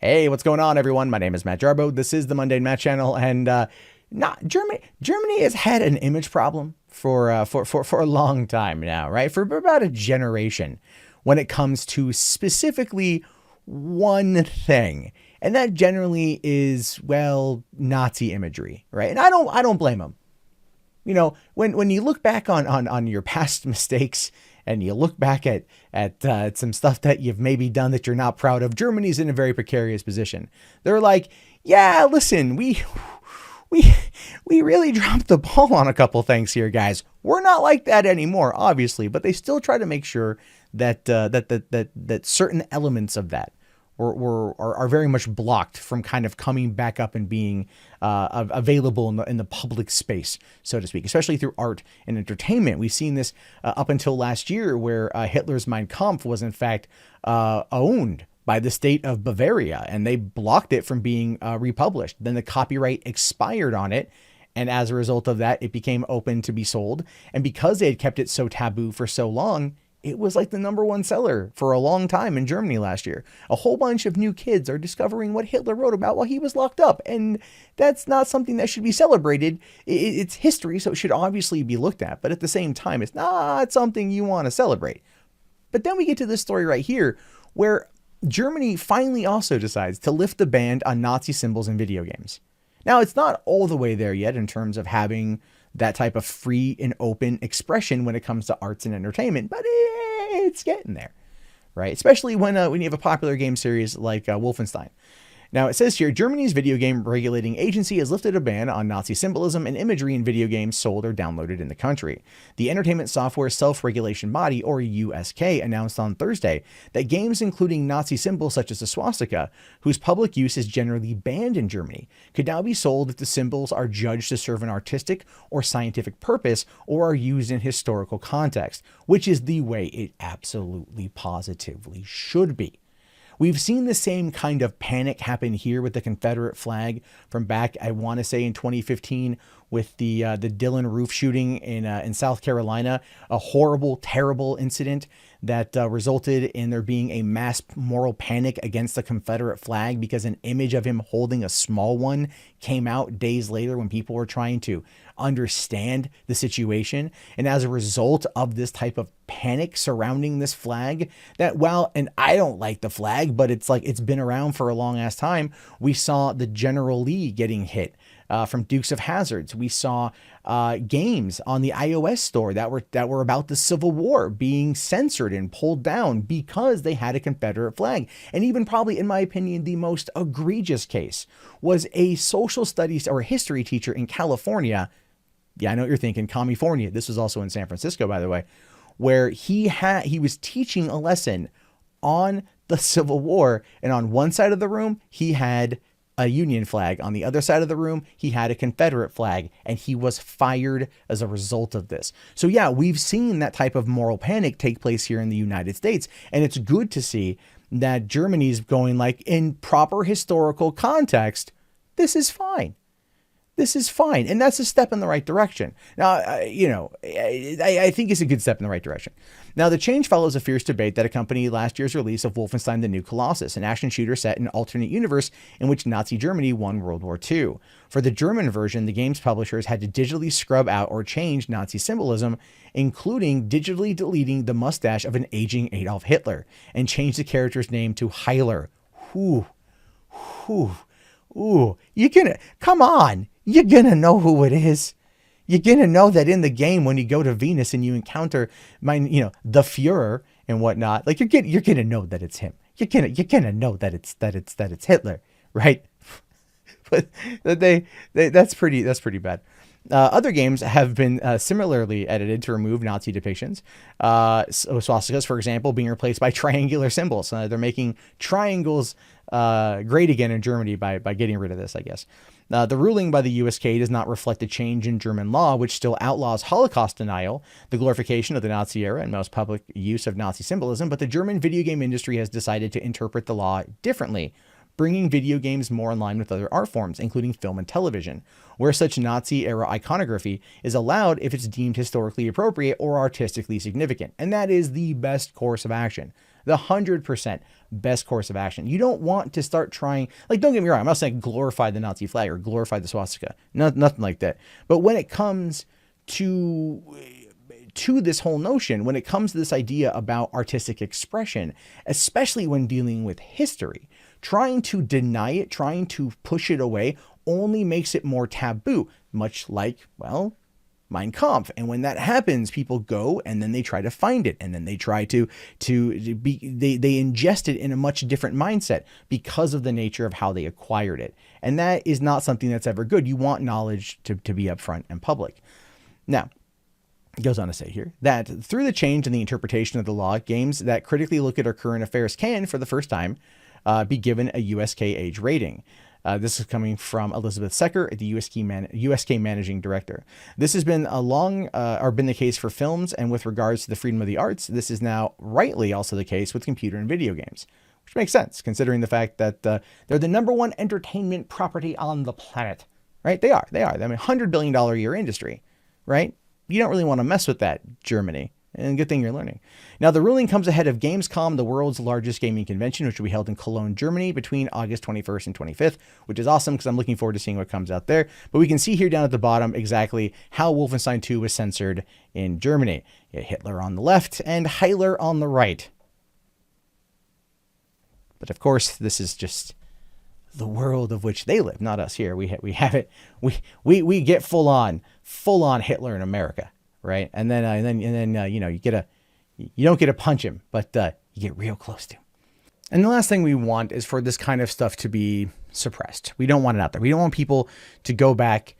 Hey, what's going on, everyone? My name is Matt Jarbo. This is the Mundane Matt channel, and not Germany. Germany has had an image problem for a long time now, right? For about a generation, when it comes to specifically one thing, and that generally is, well, Nazi imagery, right? And I don't blame them. You know, when you look back on your past mistakes and you look back at some stuff that you've maybe done that you're not proud of, Germany's in a very precarious position. They're like, yeah, listen, we really dropped the ball on a couple things here, guys. We're not like that anymore, obviously, but they still try to make sure that that certain elements of that are very much blocked from kind of coming back up and being available in the public space, so to speak, especially through art and entertainment. We've seen this up until last year, where Hitler's Mein Kampf was in fact owned by the state of Bavaria, and they blocked it from being republished. Then the copyright expired on it, and as a result of that, it became open to be sold. And because they had kept it so taboo for so long, it was like the #1 seller for a long time in Germany last year. A whole bunch of new kids are discovering what Hitler wrote about while he was locked up. And that's not something that should be celebrated. It's history, so it should obviously be looked at. But at the same time, it's not something you want to celebrate. But then we get to this story right here, where Germany finally also decides to lift the ban on Nazi symbols in video games. Now, it's not all the way there yet in terms of having that type of free and open expression when it comes to arts and entertainment, but it's getting there, right? Especially when you have a popular game series like Wolfenstein. Now, it says here, Germany's video game regulating agency has lifted a ban on Nazi symbolism and imagery in video games sold or downloaded in the country. The Entertainment Software Self-Regulation Body, or USK, announced on Thursday that games including Nazi symbols such as the swastika, whose public use is generally banned in Germany, could now be sold if the symbols are judged to serve an artistic or scientific purpose or are used in historical context, which is the way it absolutely positively should be. We've seen the same kind of panic happen here with the Confederate flag from back, I want to say, in 2015 with the Dillon roof shooting in South Carolina, a horrible, terrible incident that resulted in there being a mass moral panic against the Confederate flag because an image of him holding a small one came out days later when people were trying to understand the situation. And as a result of this type of panic surrounding this flag, that, well, and I don't like the flag, but it's like, it's been around for a long ass time. We saw the General Lee getting hit from Dukes of Hazzards. We saw games on the iOS store that were about the Civil War being censored and pulled down because they had a Confederate flag. And even probably, in my opinion, the most egregious case was a social studies or history teacher in California. Yeah, I know what you're thinking, California. This was also in San Francisco, by the way, where he was teaching a lesson on the Civil War, and on one side of the room he had a Union flag, on the other side of the room he had a Confederate flag, and he was fired as a result of this. So yeah, we've seen that type of moral panic take place here in the United States, and it's good to see that Germany's going, like, in proper historical context, this is fine. This is fine. And that's a step in the right direction. Now, I think it's a good step in the right direction. Now, the change follows a fierce debate that accompanied last year's release of Wolfenstein II: Colossus, an action shooter set in an alternate universe in which Nazi Germany won World War II. For the German version, the game's publishers had to digitally scrub out or change Nazi symbolism, including digitally deleting the mustache of an aging Adolf Hitler, and change the character's name to Heiler. You're gonna, come on. You're going to know who it is. You're going to know that in the game when you go to Venus and you encounter the Fuhrer and whatnot, like you're going to know that it's him. You're going to know that it's Hitler, right? But that's pretty bad. Other games have been similarly edited to remove Nazi depictions. Swastikas, for example, being replaced by triangular symbols. They're making triangles great again in Germany by getting rid of this, I guess. The ruling by the USK does not reflect a change in German law, which still outlaws Holocaust denial, the glorification of the Nazi era, and most public use of Nazi symbolism, but the German video game industry has decided to interpret the law differently, bringing video games more in line with other art forms, including film and television, where such Nazi-era iconography is allowed if it's deemed historically appropriate or artistically significant. And that is the best course of action. The 100% best course of action. You don't want to start trying, like, don't get me wrong, I'm not saying glorify the Nazi flag or glorify the swastika. Nothing like that. But when it comes to this whole notion, when it comes to this idea about artistic expression, especially when dealing with history, trying to deny it, trying to push it away only makes it more taboo, much like, well, Mein Kampf. And when that happens, people go and then they try to find it, and then they try to they ingest it in a much different mindset because of the nature of how they acquired it. And that is not something that's ever good. You want knowledge to be upfront and public. Now, it goes on to say here that through the change in the interpretation of the law, games that critically look at our current affairs can, for the first time, be given a USK age rating. This is coming from Elizabeth Secker, the USK managing director. This has been been the case for films, and with regards to the freedom of the arts, this is now rightly also the case with computer and video games, which makes sense considering the fact that they're the #1 entertainment property on the planet, right? They are. I mean, $100 billion a year industry, right? You don't really want to mess with that, Germany. And good thing you're learning. Now, the ruling comes ahead of Gamescom, the world's largest gaming convention, which will be held in Cologne, Germany between August 21st and 25th, which is awesome because I'm looking forward to seeing what comes out there. But we can see here down at the bottom exactly how Wolfenstein II was censored in Germany. You had Hitler on the left and Hitler on the right. But of course, this is just the world of which they live, not us here. We have it. We get full on Hitler in America. Right. And then, you know, you don't get to punch him, but you get real close to him. And the last thing we want is for this kind of stuff to be suppressed. We don't want it out there. We don't want people to go back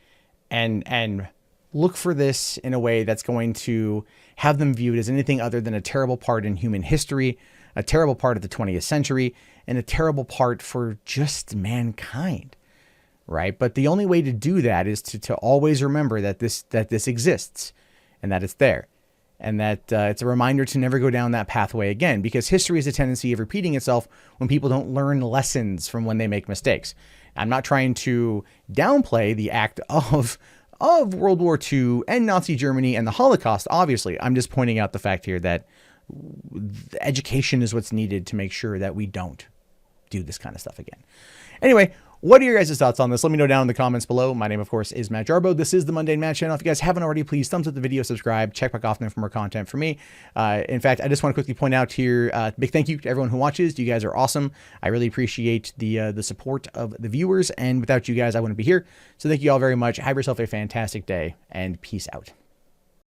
and look for this in a way that's going to have them viewed as anything other than a terrible part in human history, a terrible part of the 20th century, and a terrible part for just mankind. Right. But the only way to do that is to always remember that this exists. And that it's there, and that it's a reminder to never go down that pathway again, because history has a tendency of repeating itself when people don't learn lessons from when they make mistakes. I'm not trying to downplay the act of World War II and Nazi Germany and the Holocaust. Obviously, I'm just pointing out the fact here that education is what's needed to make sure that we don't do this kind of stuff again. Anyway, what are your guys' thoughts on this? Let me know down in the comments below. My name, of course, is Matt Jarbo. This is the Mundane Matt channel. If you guys haven't already, please thumbs up the video, subscribe, check back often for more content from me. In fact, I just want to quickly point out here, big thank you to everyone who watches. You guys are awesome. I really appreciate the support of the viewers, and without you guys, I wouldn't be here. So thank you all very much. Have yourself a fantastic day, and peace out.